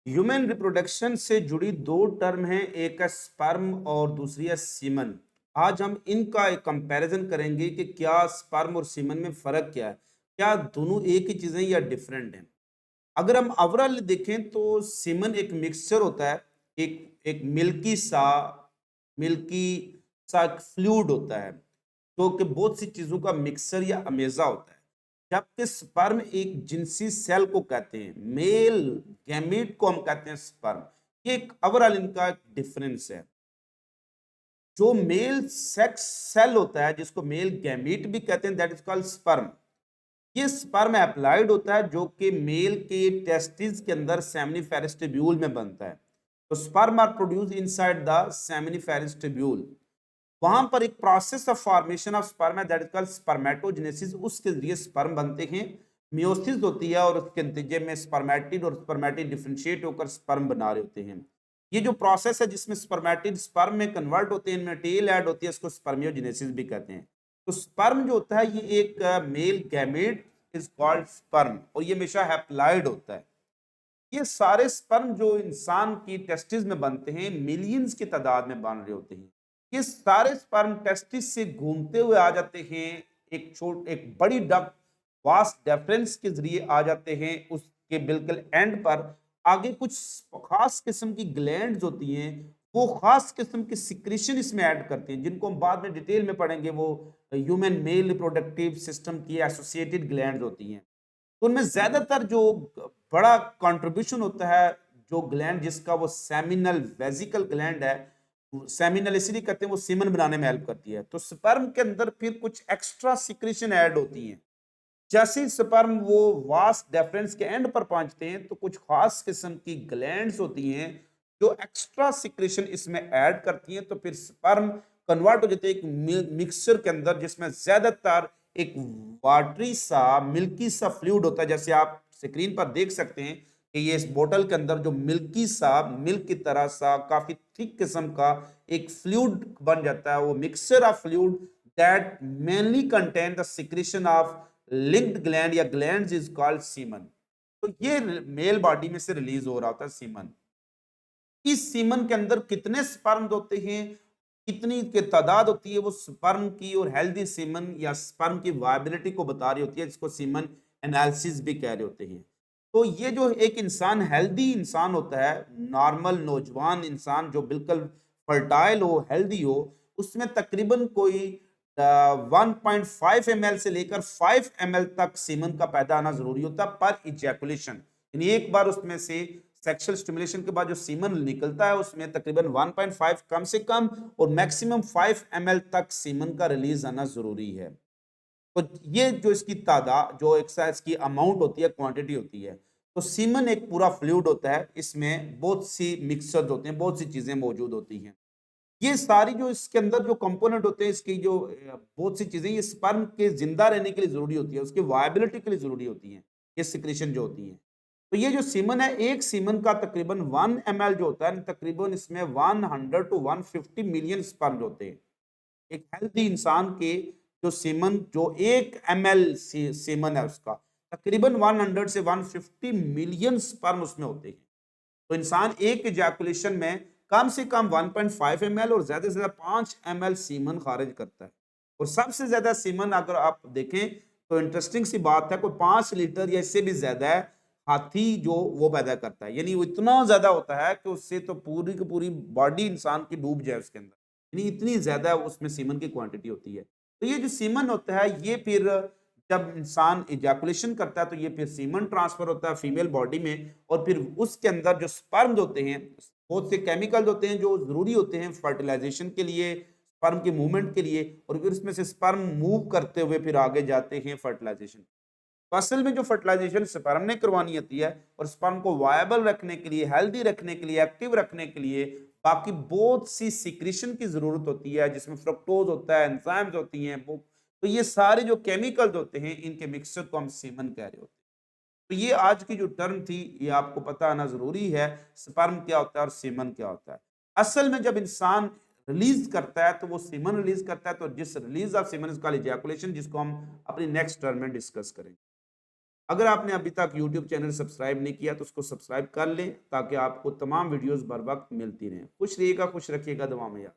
Human reproduction से जुड़ी दो टर्म हैं, एक है स्पर्म और दूसरी है सीमन। आज हम इनका एक कंपैरिजन करेंगे कि क्या स्पर्म और सीमन में फर्क क्या है, क्या दोनों एक ही चीजें या डिफरेंट हैं। अगर हम ओवरऑल देखें तो सीमन एक मिक्सचर होता है, एक एक मिल्की सा फ्लूइड होता है जो कि बहुत सी चीजों का मिक्सचर या अमेजा होता है। जबकि स्पर्म एक जिनसी सेल को कहते हैं, मेल गैमीट को हम कहते हैं स्पर्म। ये एक ओवरऑल इनका डिफरेंस है। जो मेल सेक्स सेल होता है जिसको मेल गैमीट भी कहते हैं, दैट इज कॉल्ड स्पर्म। ये स्पर्म एप्लाइड होता है जो कि मेल के टेस्टिस के अंदर सेमिनिफेरस ट्यूब्यूल में बनता है। तो sperm are produce inside the seminiferous tubule. वहां पर एक process of formation of sperm है, दैट इज कॉल्ड स्पर्मेटोजेनेसिस। उसके जरिए स्पर्म बनते हैं। मियोसिस होती है और उसके नतीजे में स्पर्मेटिड और स्पर्मेटिड डिफरेंशिएट होकर स्पर्म बना रहे होते हैं। ये जो प्रोसेस है जिसमें स्पर्मेटिड स्पर्म में कन्वर्ट होते हैं, इनमें टेल ऐड होती है, इसको स्पर्मियोजेनेसिस भी कहते हैं। तो स्पर्म जो होता है ये एक male gamete is called sperm, और ये हमेशा हैप्लॉइड होता है। ये सारे स्पर्म जो इंसान की टेस्टिस में बनते हैं, मिलियंस की तादाद में बन रहे होते हैं। ये सारे स्पर्म टेस्टिस से घूमते हुए आ जाते हैं, एक बड़ी डक वास्ट डेफरेंस के जरिए आ जाते हैं। उसके बिल्कुल एंड पर आगे कुछ खास किस्म की ग्लैंड्स होती हैं, वो खास किस्म की सिक्रीशन इसमें ऐड करती हैं, जिनको हम बाद में डिटेल में पढ़ेंगे। वो ह्यूमन मेल रिप्रोडक्टिव सिस्टम की एसोसिएटेड ग्लैंड्स होती हैं। तो उनमें ज्यादातर जो बड़ा कंट्रीब्यूशन होता है, जो ग्लैंड जिसका वो सेमिनल वेसिकल ग्लैंड है, सेमिनल इसलिए कहते हैं, वो सीमन बनाने में हेल्प करती है। तो स्पर्म के अंदर फिर कुछ एक्स्ट्रा सिक्रीशन ऐड होती हैं। जैसे ही स्पर्म वो वास्ट डेफरेंस के एंड पर पहुंचते हैं तो कुछ खास किस्म की ग्लैंड्स होती हैं जो एक्स्ट्रा सिक्रेशन इसमें ऐड करती हैं। तो फिर स्पर्म कन्वर्ट हो जाते हैं एक मिक्सचर के अंदर, जिसमें ज्यादातर एक वाटरी सा मिल्की सा फ्लूइड होता है। जैसे आप स्क्रीन पर देख सकते हैं कि ये इस बोतल के अंदर जो मिल्की सा, मिल्क की तरह सा काफी थिक किस्म का एक फ्लूइड बन जाता है। वो mixture of fluid that mainly contain the secretion of linked gland या ग्लैंड्स इज कॉल्ड सीमन। तो ये मेल बॉडी में से रिलीज हो रहा होता है सीमन। इस सीमन के अंदर कितने स्पर्म होते हैं, कितनी के तादाद होती है, वो स्पर्म की और हेल्दी सीमन या स्पर्म की वायबिलिटी को बता रही होती है, जिसको सीमन एनालिसिस भी कह रहे होते हैं। तो ये जो एक इंसान हेल्दी इंसान होता है, नॉर्मल नौजवान इंसान जो बिल्कुल फर्टाइल हो, हेल्दी हो, उसमें तकरीबन कोई 1.5 ml से लेकर 5 ml तक सीमन का पैदा आना जरूरी होता है पर इजैकुलेशन। यानी एक बार उसमें से सेक्सुअल स्टिमुलेशन के बाद जो सीमन निकलता है उसमें तकरीबन 1.5 कम से कम और मैक्सिमम 5 ml तक सीमन का रिलीज आना जरूरी है। तो ये जो इसकी तादाद, जो एक्सरसाइज की अमाउंट होती है, क्वांटिटी होती है। तो सीमन एक पूरा फ्लूइड होता है, इसमें बहुत सी मिक्सचर्स होते हैं, बहुत सी चीजें मौजूद होती हैं। ये सारी जो इसके अंदर जो कंपोनेंट होते हैं, इसकी जो बहुत सी चीजें ये स्पर्म के जिंदा रहने के लिए जरूरी होती है, उसकी वायबिलिटी के लिए जरूरी होती है, ये सिक्रेशन जो होती है। तो ये जो सीमन है, एक सीमन का तकरीबन 1 ml जो होता है, तकरीबन इसमें 100 to 150 मिलियन स्पर्म होते हैं। एक हेल्दी इंसान के जो सीमन, जो 1 ml सीमन है उसका तकरीबन 100 से 150 मिलियन स्पर्म उसमें होते हैं। तो इंसान एक इजैकुलेशन में कम से कम 1.5 ml और ज्यादा से ज्यादा 5 ml सीमन खारिज करता है। और सबसे ज्यादा सीमन अगर आप देखें तो इंटरेस्टिंग सी बात है, कोई 5 लीटर या इससे भी ज्यादा है हाथी जो वो पैदा करता है। यानी वो इतना ज्यादा होता है कि उससे तो पूरी की पूरी बॉडी इंसान की डूब जाए उसके अंदर, यानी इतनी ज्यादा उसमें सीमन की क्वांटिटी होती है। तो ये जो सीमन होता है ये फिर जब इंसान इजैकुलेशन करता है तो ये फिर सीमन ट्रांसफर होता है फीमेल बॉडी में, और फिर उसके अंदर जो स्पर्म होते हैं, बहुत से केमिकल्स होते हैं जो जरूरी होते हैं फर्टिलाइजेशन के लिए, स्पर्म के मूवमेंट के लिए, और फिर उसमें से स्पर्म मूव करते हुए फिर आगे जाते हैं फर्टिलाइजेशन। तो असल में जो फर्टिलाइजेशन स्पर्म ने करवानी होती है, और स्पर्म को वायबल रखने के लिए, हेल्दी रखने के लिए, एक्टिव रखने के लिए बाकी बहुत सी सिक्रीशन की जरूरत होती है, जिसमें फ्रक्टोज होता है, एंजाइम्स होती हैं वो। तो ये सारे जो केमिकल्स होते हैं, इनके मिक्सचर को हम सीमन कह रहे होते हैं। तो ये आज की जो टर्म थी, ये आपको पता आना जरूरी है, स्पर्म क्या होता है और सीमन क्या होता है। असल में जब इंसान रिलीज करता है तो वो सीमन रिलीज करता है, तो जिस release of semen is called ejaculation, जिसको हम अपनी नेक्स्ट टर्म में डिस्कस करेंगे। अगर आपने अभी तक यूट्यूब चैनल सब्सक्राइब नहीं किया तो उसको सब्सक्राइब कर लें ताकि आपको तमाम वीडियोस बर वक्त मिलती रहें। खुश रहिएगा, खुश रखिएगा, दुआ में याद